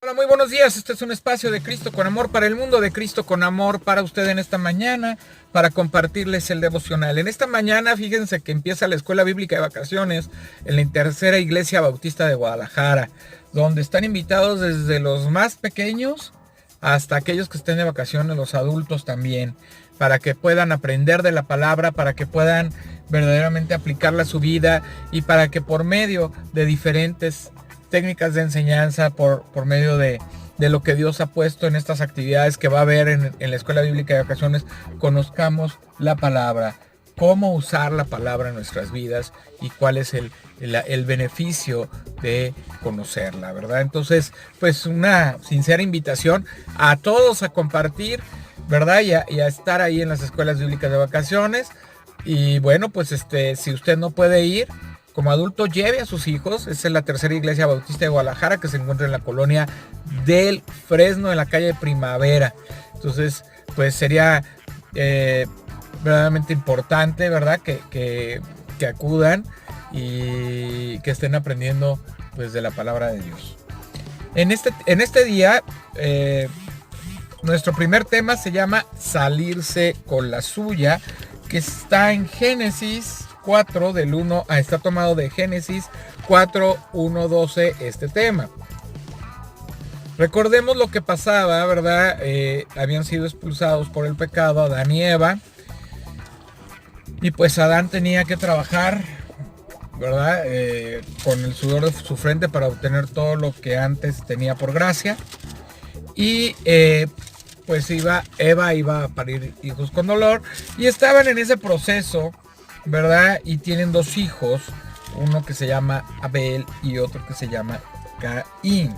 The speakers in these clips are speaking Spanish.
Hola, muy buenos días. Este es un espacio de Cristo con amor para el mundo, de Cristo con amor para usted en esta mañana, para compartirles el devocional. En esta mañana, fíjense que empieza la escuela bíblica de vacaciones en la Tercera Iglesia Bautista de Guadalajara, donde están invitados desde los más pequeños hasta aquellos que estén de vacaciones, los adultos también, para que puedan aprender de la palabra, para que puedan verdaderamente aplicarla a su vida y para que por medio de diferentes técnicas de enseñanza, por medio de lo que Dios ha puesto en estas actividades que va a haber en la escuela bíblica de vacaciones, conozcamos la palabra, cómo usar la palabra en nuestras vidas y cuál es el beneficio de conocerla, ¿verdad? Entonces, pues una sincera invitación a todos a compartir, ¿verdad? Y a estar ahí en las escuelas bíblicas de vacaciones. Y bueno, pues si usted no puede ir, como adulto, lleve a sus hijos. Esa es la Tercera Iglesia Bautista de Guadalajara, que se encuentra en la colonia del Fresno, en la calle Primavera. Entonces, pues sería verdaderamente importante, ¿verdad? Que acudan y que estén aprendiendo pues de la palabra de Dios. En este día, nuestro primer tema se llama salirse con la suya, que está en Génesis 4 del 1 a, está tomado de Génesis 4, 1, 12 este tema. Recordemos lo que pasaba, ¿verdad? Habían sido expulsados por el pecado Adán y Eva. Y pues Adán tenía que trabajar, ¿verdad? Con el sudor de su frente para obtener todo lo que antes tenía por gracia. Y pues Eva iba a parir hijos con dolor. Y estaban en ese proceso, ¿verdad? Y tienen dos hijos, uno que se llama Abel y otro que se llama Caín.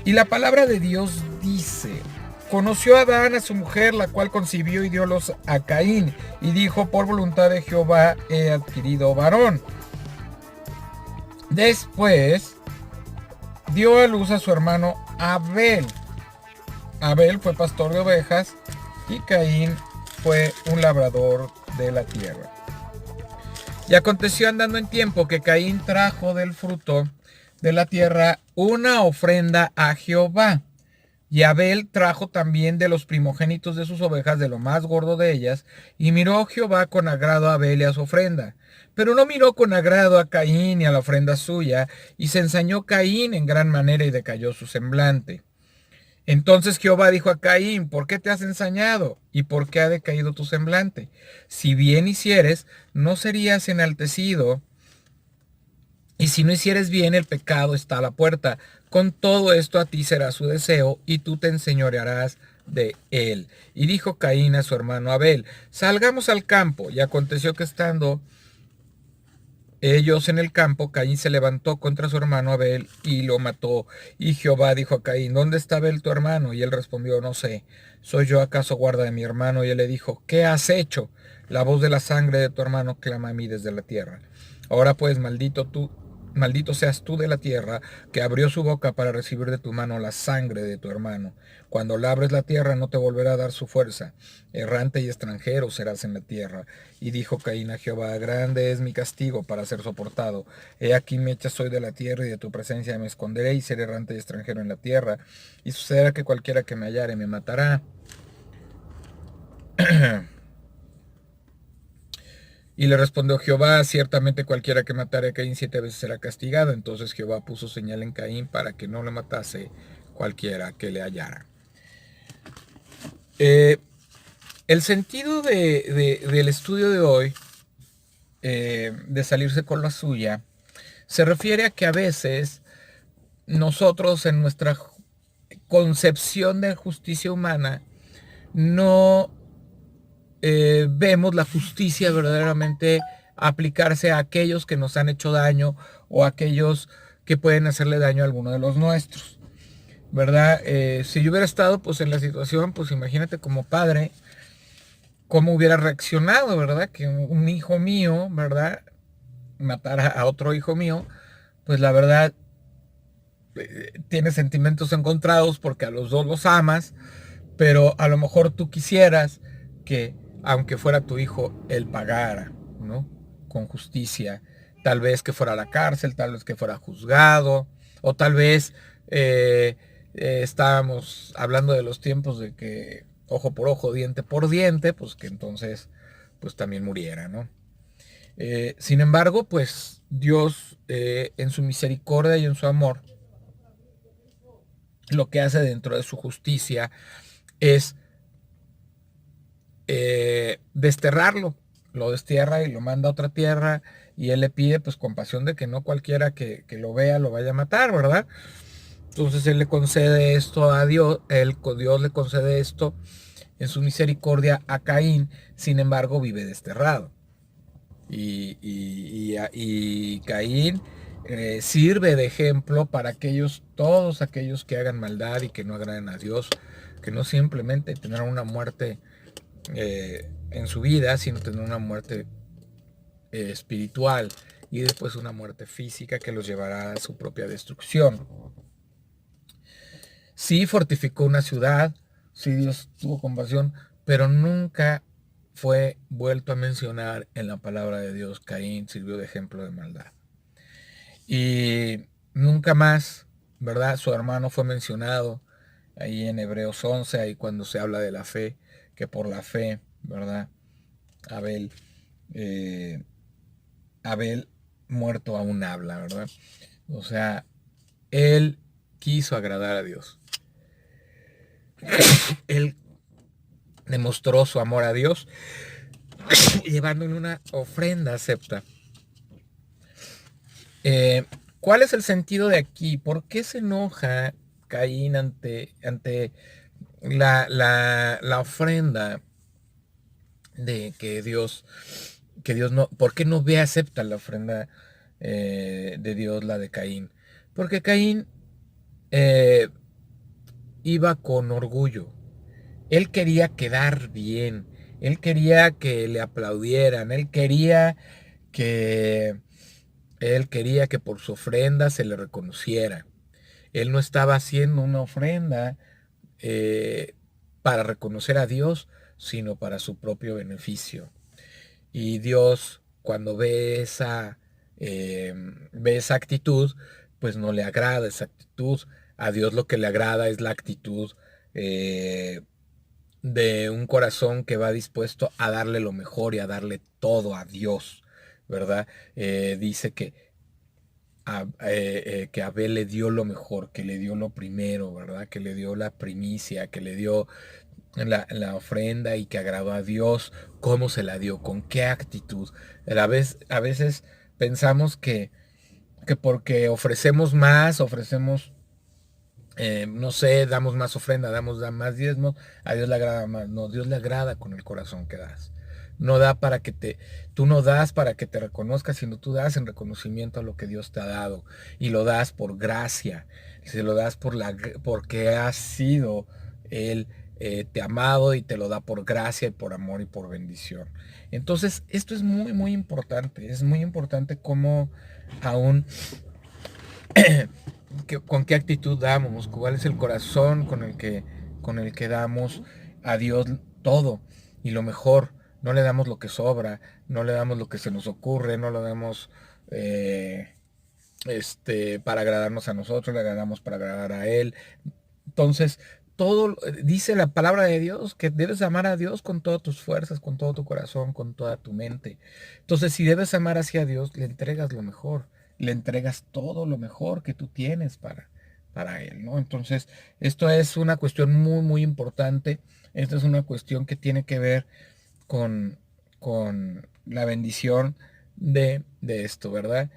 Y la palabra de Dios dice: conoció Adán a su mujer, la cual concibió y diólos a Caín, y dijo: por voluntad de Jehová he adquirido varón. Después dio a luz a su hermano Abel. Abel fue pastor de ovejas y Caín fue un labrador de la tierra. Y aconteció andando en tiempo que Caín trajo del fruto de la tierra una ofrenda a Jehová. Y Abel trajo también de los primogénitos de sus ovejas, de lo más gordo de ellas, y miró Jehová con agrado a Abel y a su ofrenda. Pero no miró con agrado a Caín y a la ofrenda suya, y se ensañó Caín en gran manera y decayó su semblante. Entonces Jehová dijo a Caín: ¿por qué te has ensañado? ¿Y por qué ha decaído tu semblante? Si bien hicieres, no serías enaltecido, y si no hicieres bien, el pecado está a la puerta. Con todo esto a ti será su deseo, y tú te enseñorearás de él. Y dijo Caín a su hermano Abel: salgamos al campo. Y aconteció que estando ellos en el campo, Caín se levantó contra su hermano Abel y lo mató. Y Jehová dijo a Caín: ¿dónde está Abel tu hermano? Y él respondió: no sé. ¿Soy yo acaso guarda de mi hermano? Y él le dijo: ¿qué has hecho? La voz de la sangre de tu hermano clama a mí desde la tierra. Ahora pues, maldito seas tú de la tierra, que abrió su boca para recibir de tu mano la sangre de tu hermano. Cuando labres la tierra, no te volverá a dar su fuerza. Errante y extranjero serás en la tierra. Y dijo Caín a Jehová: grande es mi castigo para ser soportado. He aquí me echas hoy de la tierra, y de tu presencia me esconderé, y seré errante y extranjero en la tierra. Y sucederá que cualquiera que me hallare me matará. Y le respondió Jehová: ciertamente cualquiera que matare a Caín 7 veces será castigado. Entonces Jehová puso señal en Caín para que no le matase cualquiera que le hallara. El sentido del estudio de hoy, de salirse con la suya, se refiere a que a veces nosotros, en nuestra concepción de justicia humana, no vemos la justicia verdaderamente aplicarse a aquellos que nos han hecho daño o a aquellos que pueden hacerle daño a alguno de los nuestros, ¿verdad? Si yo hubiera estado pues en la situación, pues imagínate como padre cómo hubiera reaccionado, ¿verdad? Que un hijo mío, ¿verdad?, matara a otro hijo mío. Pues la verdad, tiene sentimientos encontrados porque a los dos los amas, pero a lo mejor tú quisieras que, aunque fuera tu hijo, él pagara, ¿no?, con justicia. Tal vez que fuera a la cárcel, tal vez que fuera juzgado, o tal vez estábamos hablando de los tiempos de que ojo por ojo, diente por diente, pues que entonces pues también muriera, ¿no? Sin embargo, pues Dios en su misericordia y en su amor, lo que hace dentro de su justicia es desterrarlo. Lo destierra y lo manda a otra tierra, y él le pide pues compasión de que no cualquiera que lo vea lo vaya a matar, ¿verdad? Entonces él le concede esto a Dios, Dios le concede esto en su misericordia a Caín. Sin embargo, vive desterrado. Y Caín sirve de ejemplo para todos aquellos que hagan maldad y que no agraden a Dios, que no simplemente tendrán una muerte en su vida, sino tener una muerte espiritual y después una muerte física que los llevará a su propia destrucción. Sí fortificó una ciudad, sí Dios tuvo compasión, pero nunca fue vuelto a mencionar en la palabra de Dios. Caín sirvió de ejemplo de maldad. Y nunca más, ¿verdad? Su hermano fue mencionado ahí en Hebreos 11, ahí cuando se habla de la fe, que por la fe, ¿verdad? Abel muerto aún habla, ¿verdad? O sea, él quiso agradar a Dios. Él demostró su amor a Dios llevándole una ofrenda acepta. ¿Cuál es el sentido de aquí? ¿Por qué se enoja Caín ante la ofrenda de que Dios no, ¿por qué no ve, acepta la ofrenda de Dios, la de Caín? Porque Caín iba con orgullo. Él quería quedar bien, él quería que le aplaudieran, él quería que por su ofrenda se le reconociera. Él no estaba haciendo una ofrenda para reconocer a Dios, sino para su propio beneficio. Y Dios, cuando ve esa actitud, pues no le agrada esa actitud. A Dios lo que le agrada es la actitud de un corazón que va dispuesto a darle lo mejor y a darle todo a Dios, ¿verdad? Dice que Abel le dio lo mejor, que le dio lo primero, ¿verdad? Que le dio la primicia, que le dio la ofrenda y que agradó a Dios. ¿Cómo se la dio? ¿Con qué actitud? A veces pensamos que porque ofrecemos más, no sé, damos más ofrenda, damos más diezmos, a Dios le agrada más. No, Dios le agrada con el corazón que das. No da para que tú no das para que te reconozcas, sino tú das en reconocimiento a lo que Dios te ha dado. Y lo das por gracia. Se lo das porque has sido Él te ha amado, y te lo da por gracia y por amor y por bendición. Entonces, esto es muy, muy importante. Es muy importante cómo aún con qué actitud damos, cuál es el corazón con el que damos a Dios todo y lo mejor. No le damos lo que sobra, no le damos lo que se nos ocurre, no lo damos para agradarnos a nosotros, le agradamos para agradar a Él. Entonces, todo dice la palabra de Dios que debes amar a Dios con todas tus fuerzas, con todo tu corazón, con toda tu mente. Entonces, si debes amar hacia Dios, le entregas lo mejor, le entregas todo lo mejor que tú tienes para Él, ¿no? Entonces, esto es una cuestión muy, muy importante. Esto es una cuestión que tiene que ver con la bendición de esto, ¿verdad?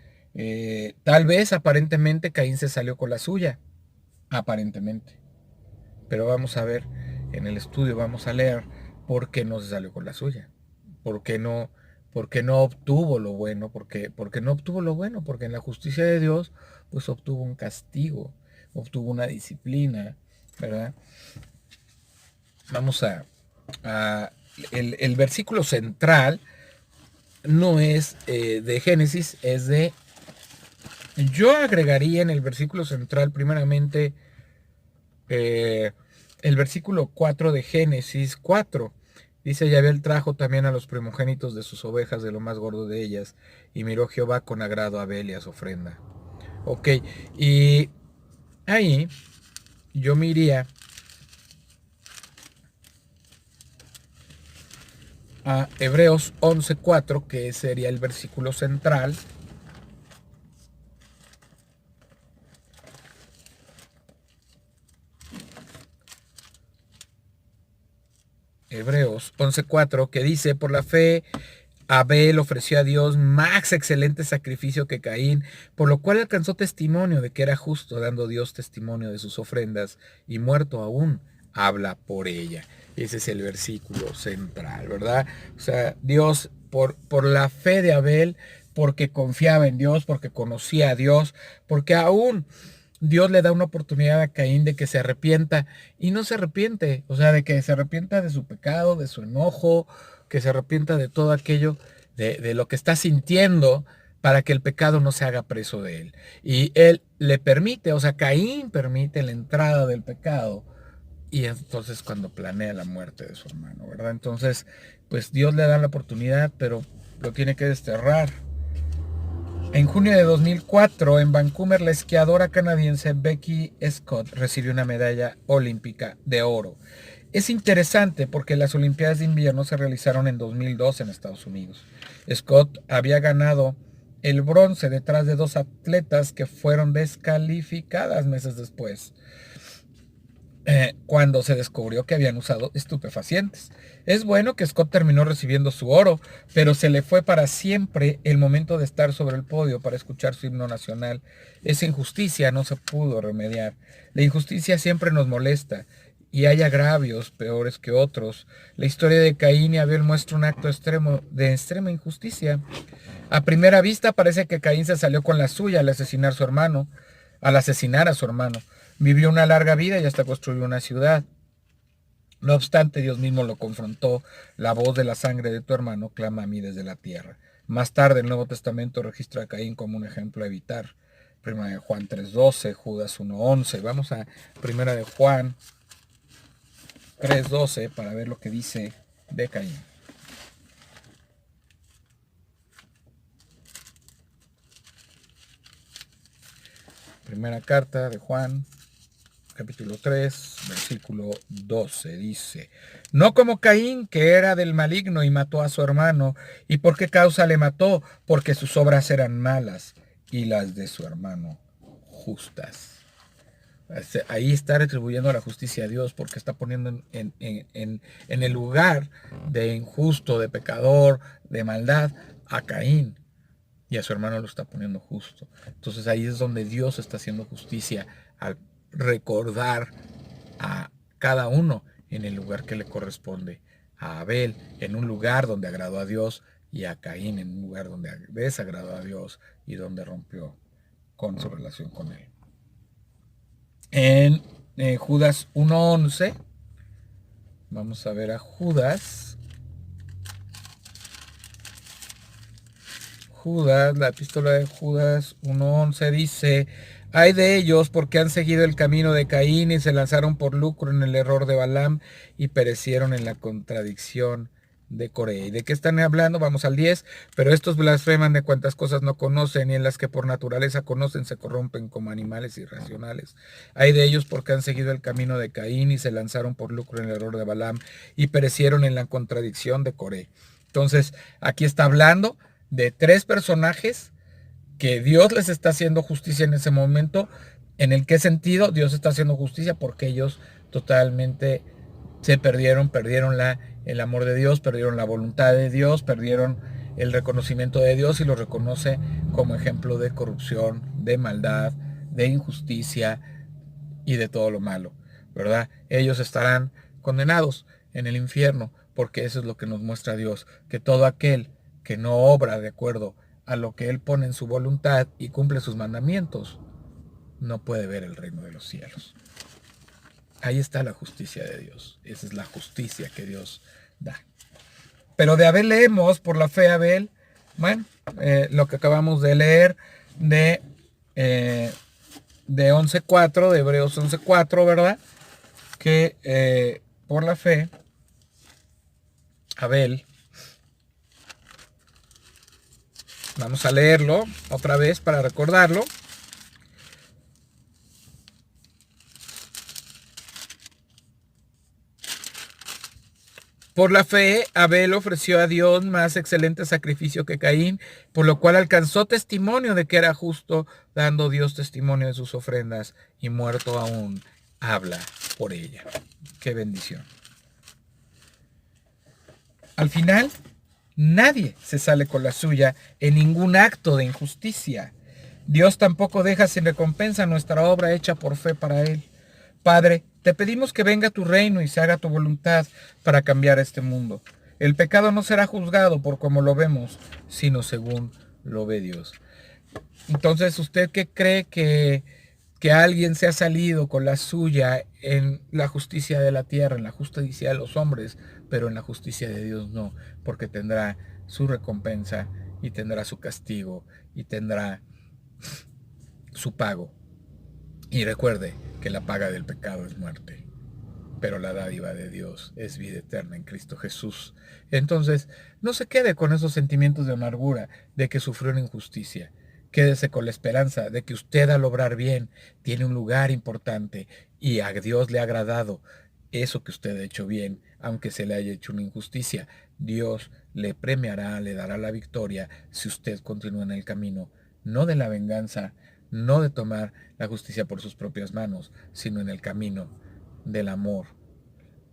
Tal vez aparentemente Caín se salió con la suya, aparentemente. Pero vamos a ver en el estudio, vamos a leer por qué no se salió con la suya. ¿Por qué no obtuvo lo bueno? Porque no obtuvo lo bueno, porque en la justicia de Dios, pues obtuvo un castigo, obtuvo una disciplina, ¿verdad? Vamos el versículo central no es de Génesis, es de... Yo agregaría en el versículo central primeramente el versículo 4 de Génesis 4. Dice: y Abel trajo también a los primogénitos de sus ovejas, de lo más gordo de ellas, y miró Jehová con agrado a Abel y a su ofrenda. Ok, y ahí yo me iría a Hebreos 11:4, que sería el versículo central. Hebreos 11:4, que dice: por la fe Abel ofreció a Dios más excelente sacrificio que Caín, por lo cual alcanzó testimonio de que era justo, dando Dios testimonio de sus ofrendas, y muerto aún habla por ella. Ese es el versículo central, ¿verdad? O sea, Dios, por la fe de Abel, porque confiaba en Dios, porque conocía a Dios, porque aún Dios le da una oportunidad a Caín de que se arrepienta, y no se arrepiente, o sea, de que se arrepienta de su pecado, de su enojo, que se arrepienta de todo aquello, de lo que está sintiendo, para que el pecado no se haga preso de él. Y él le permite, o sea, Caín permite la entrada del pecado, y entonces cuando planea la muerte de su hermano, ¿verdad? Entonces, pues Dios le da la oportunidad, pero lo tiene que desterrar. En junio de 2004, en Vancouver, la esquiadora canadiense Becky Scott recibió una medalla olímpica de oro. Es interesante porque las Olimpiadas de Invierno se realizaron en 2002 en Estados Unidos. Scott había ganado el bronce detrás de dos atletas que fueron descalificadas meses después, cuando se descubrió que habían usado estupefacientes. Es bueno que Scott terminó recibiendo su oro, pero se le fue para siempre el momento de estar sobre el podio para escuchar su himno nacional. Esa injusticia no se pudo remediar. La injusticia siempre nos molesta, y hay agravios peores que otros. La historia de Caín y Abel muestra un acto extremo de extrema injusticia. A primera vista parece que Caín se salió con la suya al asesinar a su hermano. Vivió una larga vida y hasta construyó una ciudad. No obstante, Dios mismo lo confrontó. La voz de la sangre de tu hermano clama a mí desde la tierra. Más tarde, el Nuevo Testamento registra a Caín como un ejemplo a evitar. Primera de Juan 3:12, Judas 1:11. Vamos a Primera de Juan 3:12 para ver lo que dice de Caín. Primera carta de Juan, capítulo 3, versículo 12, dice: no como Caín, que era del maligno y mató a su hermano. ¿Y por qué causa le mató? Porque sus obras eran malas y las de su hermano justas. Ahí está retribuyendo la justicia a Dios, porque está poniendo en el lugar de injusto, de pecador, de maldad, a Caín. Y a su hermano lo está poniendo justo. Entonces ahí es donde Dios está haciendo justicia, al recordar a cada uno en el lugar que le corresponde. A Abel en un lugar donde agradó a Dios, y a Caín en un lugar donde desagradó a Dios y donde rompió con su relación con él. En Judas 1:11, vamos a ver a Judas. La epístola de Judas 1:11 dice: ay de ellos, porque han seguido el camino de Caín y se lanzaron por lucro en el error de Balaam y perecieron en la contradicción de Coré. ¿Y de qué están hablando? Vamos al 10. Pero estos blasfeman de cuantas cosas no conocen, y en las que por naturaleza conocen se corrompen como animales irracionales. Ay de ellos, porque han seguido el camino de Caín y se lanzaron por lucro en el error de Balaam y perecieron en la contradicción de Coré. Entonces, aquí está hablando de tres personajes que Dios les está haciendo justicia en ese momento. ¿En el qué sentido Dios está haciendo justicia? Porque ellos totalmente se perdieron el amor de Dios, perdieron la voluntad de Dios, perdieron el reconocimiento de Dios, y lo reconoce como ejemplo de corrupción, de maldad, de injusticia y de todo lo malo, ¿verdad? Ellos estarán condenados en el infierno, porque eso es lo que nos muestra Dios, que todo aquel que no obra de acuerdo a lo que Él pone en su voluntad y cumple sus mandamientos, no puede ver el reino de los cielos. Ahí está la justicia de Dios. Esa es la justicia que Dios da. Pero de Abel leemos, por la fe Abel, bueno, lo que acabamos de leer de 11:4, de Hebreos 11:4, ¿verdad? Que por la fe Abel, vamos a leerlo otra vez para recordarlo. Por la fe, Abel ofreció a Dios más excelente sacrificio que Caín, por lo cual alcanzó testimonio de que era justo, dando Dios testimonio de sus ofrendas, y muerto aún habla por ella. ¡Qué bendición! Al final, nadie se sale con la suya en ningún acto de injusticia. Dios tampoco deja sin recompensa nuestra obra hecha por fe para Él. Padre, te pedimos que venga tu reino y se haga tu voluntad para cambiar este mundo. El pecado no será juzgado por como lo vemos, sino según lo ve Dios. Entonces, ¿usted qué cree que alguien se ha salido con la suya en la justicia de la tierra, en la justicia de los hombres, pero en la justicia de Dios no? Porque tendrá su recompensa y tendrá su castigo y tendrá su pago. Y recuerde que la paga del pecado es muerte, pero la dádiva de Dios es vida eterna en Cristo Jesús. Entonces, no se quede con esos sentimientos de amargura de que sufrió una injusticia. Quédese con la esperanza de que usted, al obrar bien, tiene un lugar importante y a Dios le ha agradado eso que usted ha hecho bien, aunque se le haya hecho una injusticia. Dios le premiará, le dará la victoria si usted continúa en el camino, no de la venganza, no de tomar la justicia por sus propias manos, sino en el camino del amor,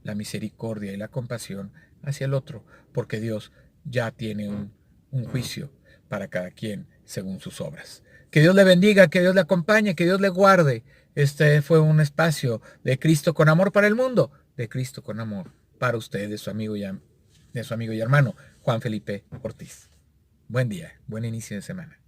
la misericordia y la compasión hacia el otro, porque Dios ya tiene un juicio para cada quien según sus obras. Que Dios le bendiga, que Dios le acompañe, que Dios le guarde. Este fue un espacio de Cristo con amor para el mundo, de Cristo con amor para usted, de su amigo y hermano Juan Felipe Ortiz. Buen día, buen inicio de semana.